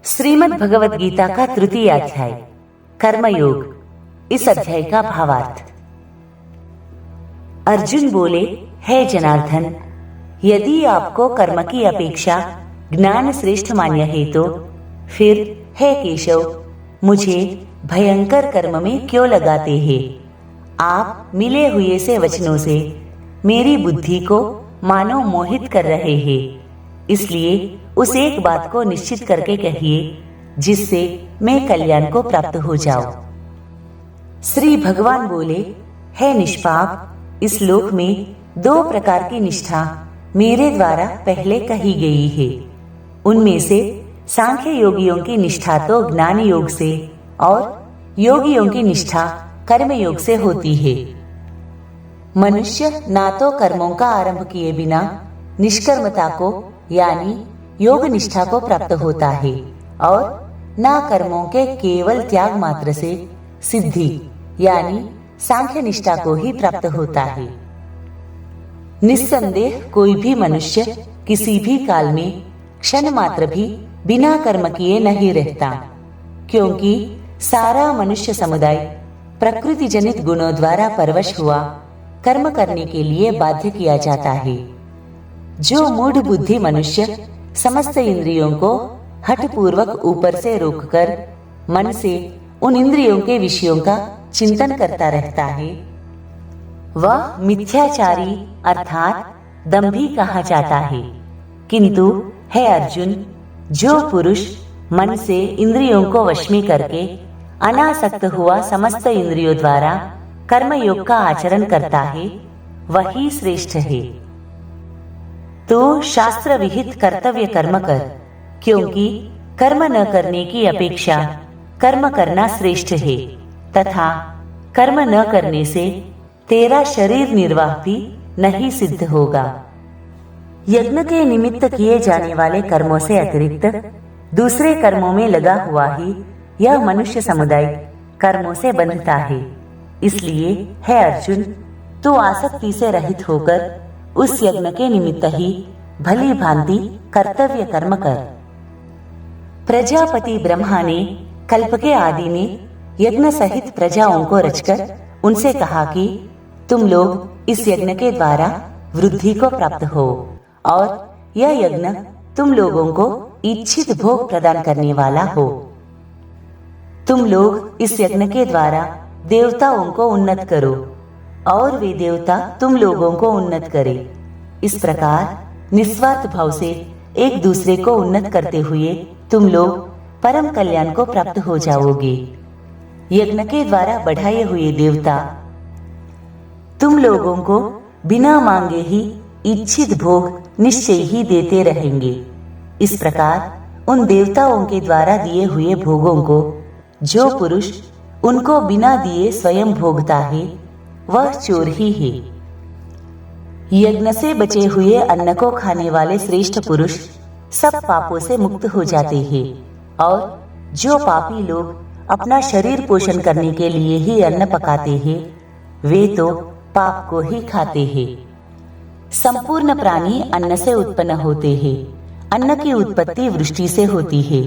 श्रीमद् भगवद गीता का तृतीय अध्याय कर्मयोग। इस अध्याय का भावार्थ। अर्जुन बोले, हे जनार्दन, यदि आपको कर्म की अपेक्षा ज्ञान श्रेष्ठ मान्य है तो फिर हे केशव, मुझे भयंकर कर्म में क्यों लगाते हैं? आप मिले हुए से वचनों से मेरी बुद्धि को मानो मोहित कर रहे हैं। इसलिए उस एक बात को निश्चित करके कहिए जिससे मैं कल्याण को प्राप्त हो जाऊं। श्री भगवान बोले, हे निष्पाप, इस लोक में दो प्रकार की निष्ठा मेरे द्वारा पहले कही गई है। उनमें से सांख्य योगियों की निष्ठा तो ज्ञान योग से और योगियों की निष्ठा कर्म योग से होती है। मनुष्य ना तो कर्मों का आरंभ किए बिना निष्कर्मता को यानी योग निष्ठा को प्राप्त होता है और ना कर्मों के केवल त्याग मात्र से सिद्धि यानी सांख्य निष्ठा को ही प्राप्त होता है। निस्संदेह कोई भी मनुष्य किसी भी काल में क्षण मात्र भी बिना कर्म किए नहीं रहता, क्योंकि सारा मनुष्य समुदाय प्रकृति जनित गुणों द्वारा परवश हुआ कर्म करने के लिए बाध्य किया जाता है। जो मूढ़ बुद्धि मनुष्य समस्त इंद्रियों को हठपूर्वक ऊपर से रोककर मन से उन इंद्रियों के विषयों का चिंतन करता रहता है, वह मिथ्याचारी अर्थात दंभी कहा जाता है। किंतु हे अर्जुन, जो पुरुष मन से इंद्रियों को वश में करके अनासक्त हुआ समस्त इंद्रियों द्वारा कर्मयोग का आचरण करता है, वही श्रेष्ठ है। तो शास्त्र विहित कर्तव्य कर्म कर, क्योंकि कर्म न करने की अपेक्षा कर्म करना श्रेष्ठ है तथा कर्म न करने से तेरा शरीर निर्वाह भी नहीं सिद्ध होगा। यज्ञ के निमित्त किए जाने वाले कर्मों से अतिरिक्त दूसरे कर्मों में लगा हुआ ही यह मनुष्य समुदाय कर्मों से बंधता है। इसलिए हे अर्जुन, तू आसक्ति से रहित होकर उस यज्ञ के निमित्त ही भली भांति कर्तव्य कर्म कर। प्रजापति ब्रह्मा ने कल्प के आदि में यज्ञ सहित प्रजाओं को रचकर उनसे कहा कि तुम लोग इस यज्ञ के द्वारा वृद्धि को प्राप्त हो और यह यज्ञ तुम लोगों को इच्छित भोग प्रदान करने वाला हो। तुम लोग इस यज्ञ के द्वारा देवताओं को उन्नत करो और वे देवता तुम लोगों को उन्नत करे। इस प्रकार निस्वार्थ भाव से एक दूसरे को उन्नत करते हुए तुम लोग परम कल्याण को प्राप्त हो जाओगे। यज्ञ के द्वारा बढ़ाए हुए देवता तुम लोगों को बिना मांगे ही इच्छित भोग निश्चय ही देते रहेंगे। इस प्रकार उन देवताओं के द्वारा दिए हुए भोगों को जो पुरुष उनको बिना दिए स्वयं भोगता है, वह चोर ही है। यज्ञ से बचे हुए अन्न को खाने वाले श्रेष्ठ पुरुष सब पापों से मुक्त हो जाते हैं और जो पापी लोग अपना शरीर पोषण करने के लिए ही अन्न पकाते हैं, वे तो पाप को ही खाते हैं। संपूर्ण प्राणी अन्न से उत्पन्न होते हैं। अन्न की उत्पत्ति वृष्टि से होती है,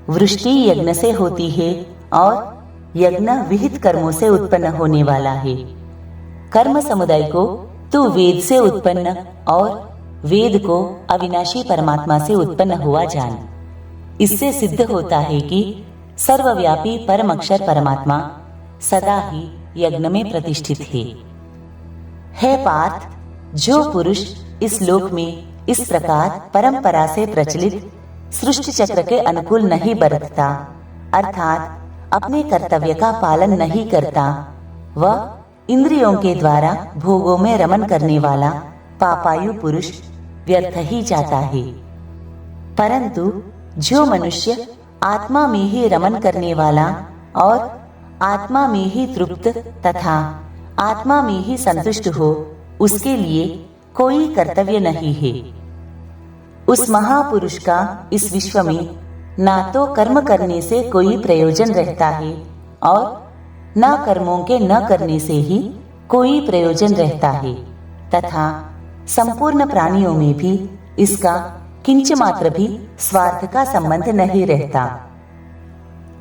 वृष्टि यज्ञ से होती है और यज्ञ विहित कर्मों से उत्पन्न होने वाला है। कर्म समुदाय को तू वेद से उत्पन्न और वेद को अविनाशी परमात्मा से उत्पन्न हुआ जान। इससे सिद्ध होता है कि सर्वव्यापी परम अक्षर परमात्मा सदा ही यज्ञ में प्रतिष्ठित है। हे पार्थ, जो पुरुष इस लोक में इस प्रकार परंपरा से प्रचलित सृष्टि चक्र के अनुकूल नहीं बरतता अर्थात अपने कर्तव्य का पालन नहीं करता, वह इंद्रियों के द्वारा भोगों में रमन करने वाला पापायु पुरुष व्यर्थ ही जाता है। परंतु जो मनुष्य आत्मा में ही रमन करने वाला और आत्मा में ही तृप्त तथा आत्मा में ही संतुष्ट हो, उसके लिए कोई कर्तव्य नहीं है। उस महापुरुष का इस विश्व में ना तो कर्म करने से कोई प्रयोजन रहता है और न कर्मों के न करने से ही कोई प्रयोजन रहता है तथा संपूर्ण प्राणियों में भी इसका किंच मात्र भी स्वार्थ का संबंध नहीं रहता।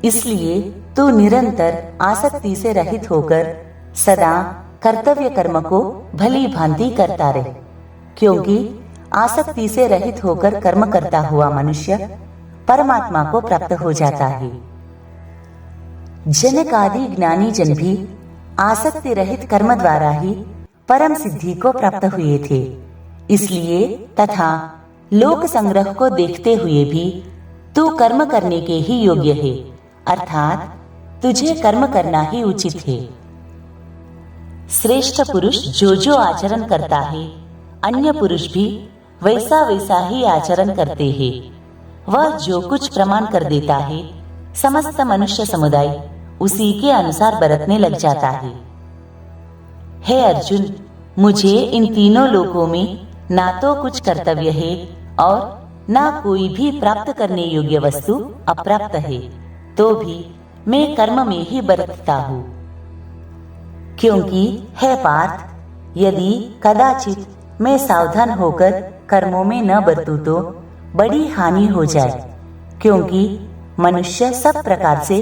इसलिए तू निरंतर आसक्ति से रहित होकर सदा कर्तव्य कर्म को भली भांति करता रहे, क्योंकि आसक्ति से रहित होकर कर्म करता हुआ मनुष्य परमात्मा को प्राप्त हो जाता है। जनक आदि ज्ञानी जन भी आसक्ति रहित कर्म द्वारा ही परम सिद्धि को प्राप्त हुए थे। इसलिए तथा लोक संग्रह को देखते हुए भी तू कर्म करने के ही योग्य है, अर्थात तुझे कर्म करना ही उचित है। श्रेष्ठ पुरुष जो जो आचरण करता है, अन्य पुरुष भी वैसा वैसा ही आचरण करते हैं। वह जो कुछ प्रमाण कर देता है, समस्त मनुष्य समुदाय उसी के अनुसार बरतने लग जाता है। हे अर्जुन, मुझे इन तीनों लोकों में ना तो कुछ कर्तव्य है और ना कोई भी प्राप्त करने योग्य वस्तु अप्राप्त है, तो भी मैं कर्म में ही बरतता हूँ। क्योंकि हे पार्थ, यदि कदाचित मैं सावधान होकर कर्मों में न बरतूं तो बड़ी हानि हो जाए, क्योंकि मनुष्य सब प्रकार से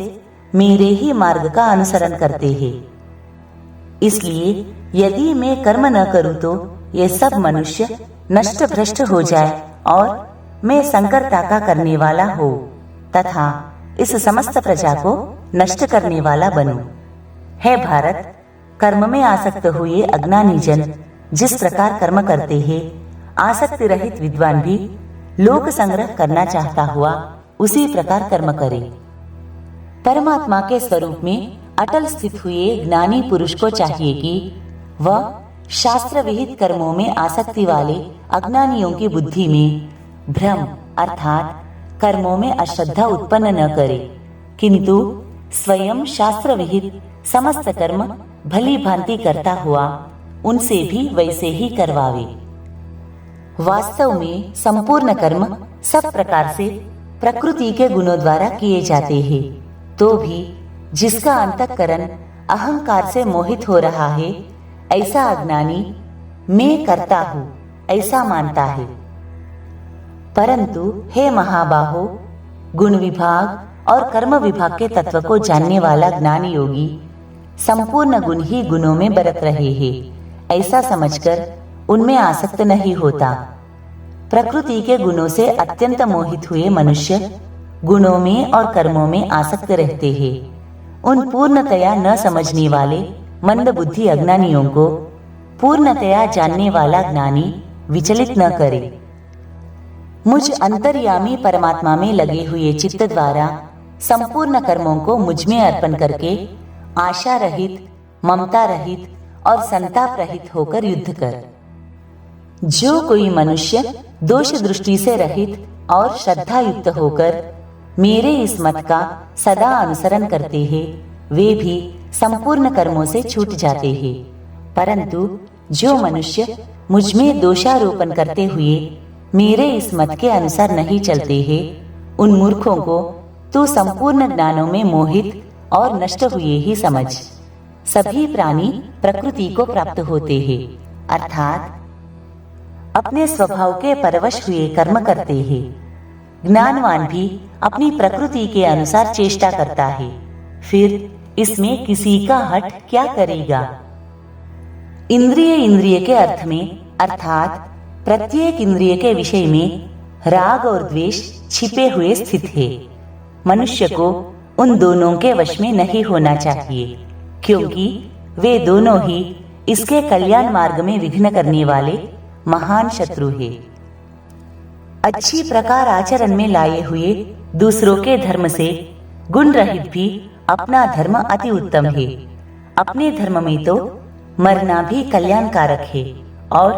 मेरे ही मार्ग का अनुसरण करते हैं। इसलिए यदि मैं कर्म न करूं तो ये सब मनुष्य नष्ट भ्रष्ट हो जाए और मैं संकरता का करने वाला हो तथा इस समस्त प्रजा को नष्ट करने वाला बनूं। हे भारत, कर्म में आसक्त हुए अज्ञानी जन जिस प्रकार कर्म करते हैं, आसक्ति रहित विद्वान भी लोक संग्रह करना चाहता हुआ उसी प्रकार कर्म करे। परमात्मा के स्वरूप में अटल स्थित हुए ज्ञानी पुरुष को चाहिए कि वह शास्त्र विहित कर्मों में आसक्ति वाले अज्ञानियों की बुद्धि में भ्रम अर्थात कर्मों में अश्रद्धा उत्पन्न न करे, किंतु स्वयं शास्त्र विहित समस्त कर्म भली भांति करता हुआ उनसे भी वैसे ही करवावे। वास्तव में संपूर्ण कर्म सब प्रकार से प्रकृति के गुणों द्वारा किए जाते हैं, तो भी जिसका अंतःकरण अहंकार से मोहित हो रहा है, ऐसा अज्ञानी मैं करता हूँ ऐसा मानता है। परंतु हे महाबाहो, गुण विभाग और कर्म विभाग के तत्व को जानने वाला ज्ञानी योगी संपूर्ण गुण ही गुणों में बरत रहे हैं, ऐसा समझकर उनमें आसक्त नहीं होता। प्रकृति के गुणों से अत्यंत मोहित हुए मनुष्य गुणों में और कर्मों में आसक्त रहते हैं। उन पूर्णतया न समझने वाले मंद बुद्धि अज्ञानियों को पूर्णतया जानने वाला ज्ञानी विचलित न करे। मुझ अंतर्यामी परमात्मा में लगे हुए चित्त द्वारा संपूर्ण कर्मों को मुझ में अर्पण करके आशा रहित, ममता रहित और संताप रहित होकर युद्ध कर। जो कोई मनुष्य दोष दृष्टि से रहित और श्रद्धा युक्त होकर मेरे इस मत का सदा अनुसरण करते हैं, वे भी संपूर्ण कर्मों से छूट जाते हैं। परंतु जो मनुष्य मुझ में दोषारोपण करते हुए मेरे इस मत के अनुसार नहीं चलते हैं, उन मूर्खों को तू संपूर्ण ज्ञानों में मोहित और नष्ट हुए ही समझ। सभी प्राणी प्रकृति को प्राप्त होते हैं, अर्थात अपने स्वभाव के परवश हुए कर्म करते हैं। ज्ञानवान भी अपनी प्रकृति के अनुसार चेष्टा करता है, फिर इसमें किसी का हठ क्या करेगा। इंद्रिय के अर्थ में अर्थात प्रत्येक इंद्रिय के विषय में राग और द्वेष छिपे हुए स्थित है। मनुष्य को उन दोनों के वश में नहीं होना चाहिए, क्योंकि वे दोनों ही इसके कल्याण मार्ग में विघ्न करने वाले महान शत्रु है। अच्छी प्रकार आचरण में लाए हुए दूसरों के धर्म से गुण रहित भी अपना धर्म अति उत्तम है। अपने धर्म में तो मरना भी कल्याणकारक है और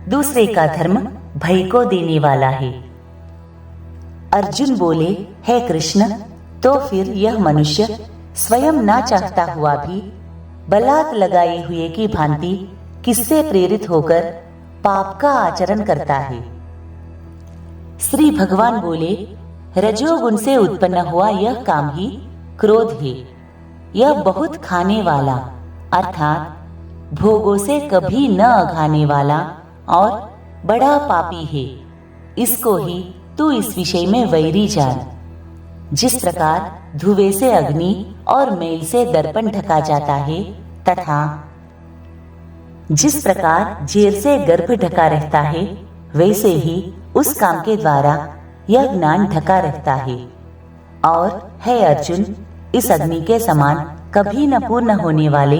दूसरे का धर्म भय को देने वाला है। अर्जुन बोले, हे कृष्ण, तो फिर यह मनुष्य स्वयं ना चाहता हुआ भी बलात् लगाए हुए की भांति किससे प्रेरित होकर पाप का आचरण करता है। श्री भगवान बोले, रजोगुण से उत्पन्न हुआ यह काम ही क्रोध है। यह बहुत खाने वाला अर्थात भोगों से कभी न अघाने वाला और बड़ा पापी है। इसको ही तू इस विषय में वैरी जान। जिस प्रकार धुएं से अग्नि और मैल से दर्पण ढका जाता है, तथा जिस प्रकार जेर से गर्भ ढका रहता है, वैसे ही उस काम के द्वारा यह ज्ञान ढका रहता है। और हे अर्जुन, इस अग्नि के समान कभी न पूर्ण होने वाले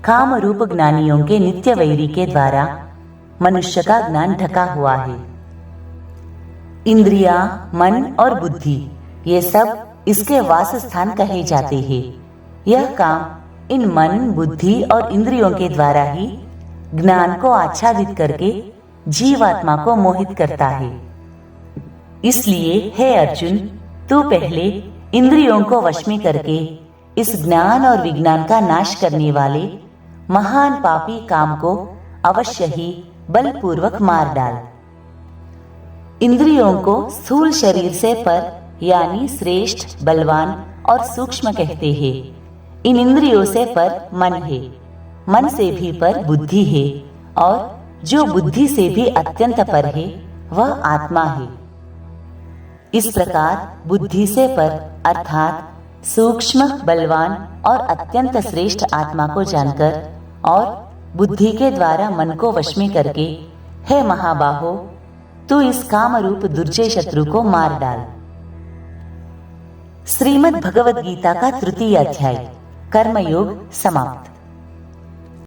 काम रूप ज्ञानियों के नित्य वैरी के द्वारा मनुष्य का ज्ञान ढका हुआ है। इंद्रियां, मन और बुद्धि ये सब इसके वास स्थान कहे जाते हैं। यह काम इन मन, बुद्धि और इंद्रियों के द्वारा ही ज्ञान को आच्छादित करके जीवात्मा को मोहित करता है। इसलिए हे अर्जुन, तू पहले इंद्रियों को वश में करके इस ज्ञान और विज्ञान का नाश करने वाले महान पापी काम को अवश्य ही बलपूर्वक मार डाल। इंद्रियों को स्थूल शरीर से पर यानी श्रेष्ठ, बलवान और सूक्ष्म कहते हैं। इन इंद्रियों से पर मन है, मन से भी पर बुद्धि है, और जो बुद्धि से भी अत्यंत पर है वह आत्मा है। इस प्रकार बुद्धि से पर अर्थात सूक्ष्म, बलवान और अत्यंत श्रेष्ठ आत्मा को जानकर और बुद्धि के द्वारा मन को वश में करके, हे महाबाहो, तू इस काम रूप दुर्जय शत्रु को मार डाल। श्रीमद् भगवद गीता का तृतीय अध्याय कर्मयोग समाप्त।